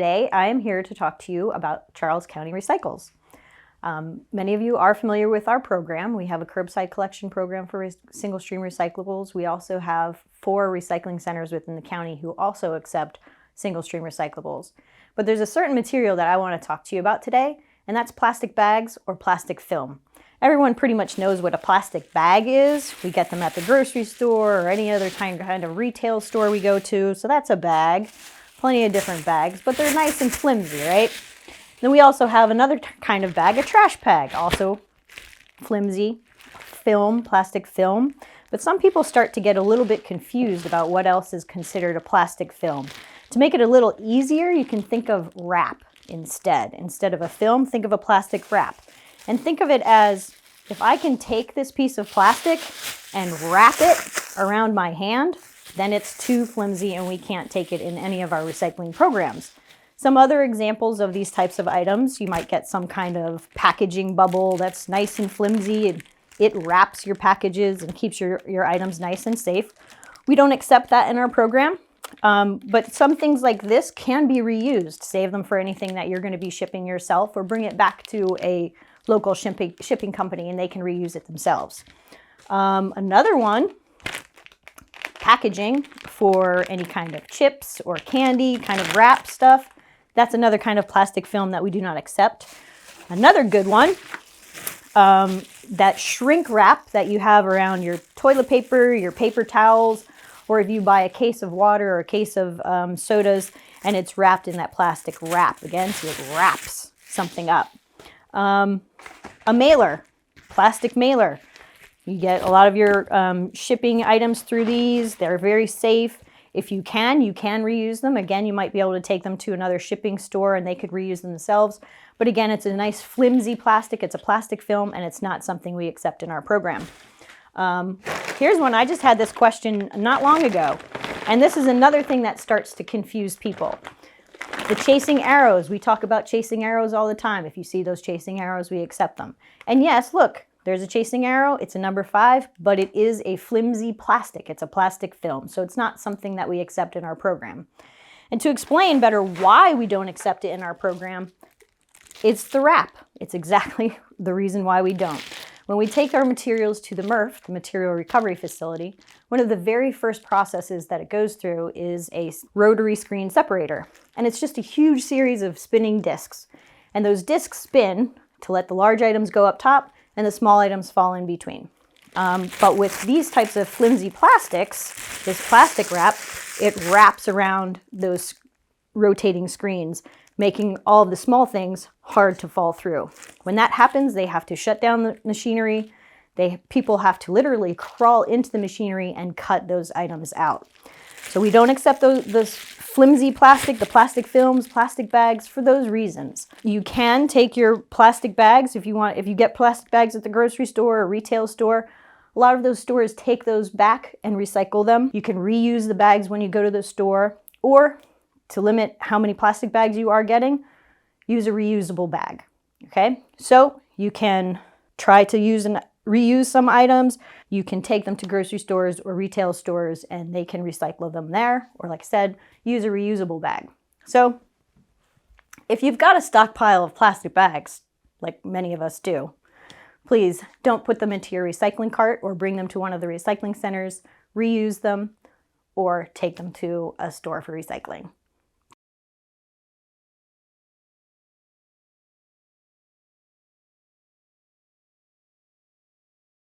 Today I am here to talk to you about Charles County Recycles. Many of you are familiar with our program. We have a curbside collection program for single stream recyclables. We also have 4 recycling centers within the county who also accept single stream recyclables. But there's a certain material that I want to talk to you about today, and that's plastic bags or plastic film. Everyone pretty much knows what a plastic bag is. We get them at the grocery store or any other kind of retail store we go to, so that's a bag. Plenty of different bags, but they're nice and flimsy, right? Then we also have another kind of bag, a trash bag, also flimsy, film, plastic film. But some people start to get a little bit confused about what else is considered a plastic film. To make it a little easier, you can think of wrap instead. Instead of a film, think of a plastic wrap. And think of it as, if I can take this piece of plastic and wrap it around my hand, then it's too flimsy and we can't take it in any of our recycling programs. Some other examples of these types of items, you might get some kind of packaging bubble that's nice and flimsy. It wraps your packages and keeps your items nice and safe. We don't accept that in our program, but some things like this can be reused. Save them for anything that you're going to be shipping yourself, or bring it back to a local shipping company and they can reuse it themselves. Another one, packaging for any kind of chips or candy, kind of wrap stuff. That's another kind of plastic film that we do not accept. Another good one, that shrink wrap that you have around your toilet paper, your paper towels, or if you buy a case of water or a case of sodas and it's wrapped in that plastic wrap. Again, so it wraps something up. A mailer, plastic mailer. You get a lot of your shipping items through these. They're very safe. If you can reuse them. Again, you might be able to take them to another shipping store and they could reuse them themselves. But again, it's a nice flimsy plastic. It's a plastic film and it's not something we accept in our program. Here's one. I just had this question not long ago. And this is another thing that starts to confuse people. The chasing arrows. We talk about chasing arrows all the time. If you see those chasing arrows, we accept them. And yes, look. There's a chasing arrow, it's a number 5, but it is a flimsy plastic. It's a plastic film, so it's not something that we accept in our program. And to explain better why we don't accept it in our program, it's the wrap. It's exactly the reason why we don't. When we take our materials to the MRF, the Material Recovery Facility, one of the very first processes that it goes through is a rotary screen separator. And it's just a huge series of spinning discs. And those discs spin to let the large items go up top and the small items fall in between. But with these types of flimsy plastics, this plastic wrap, it wraps around those rotating screens, making all of the small things hard to fall through. When that happens, they have to shut down the machinery. People have to literally crawl into the machinery and cut those items out. So we don't accept those flimsy plastic, the plastic films, plastic bags for those reasons. You can take your plastic bags if you get plastic bags at the grocery store or retail store. A lot of those stores take those back and recycle them. You can reuse the bags when you go to the store, or to limit how many plastic bags you are getting, use a reusable bag. Okay? So you can try to reuse some items. You can take them to grocery stores or retail stores and they can recycle them there. Or like I said, use a reusable bag. So if you've got a stockpile of plastic bags, like many of us do, please don't put them into your recycling cart or bring them to one of the recycling centers, reuse them, or take them to a store for recycling.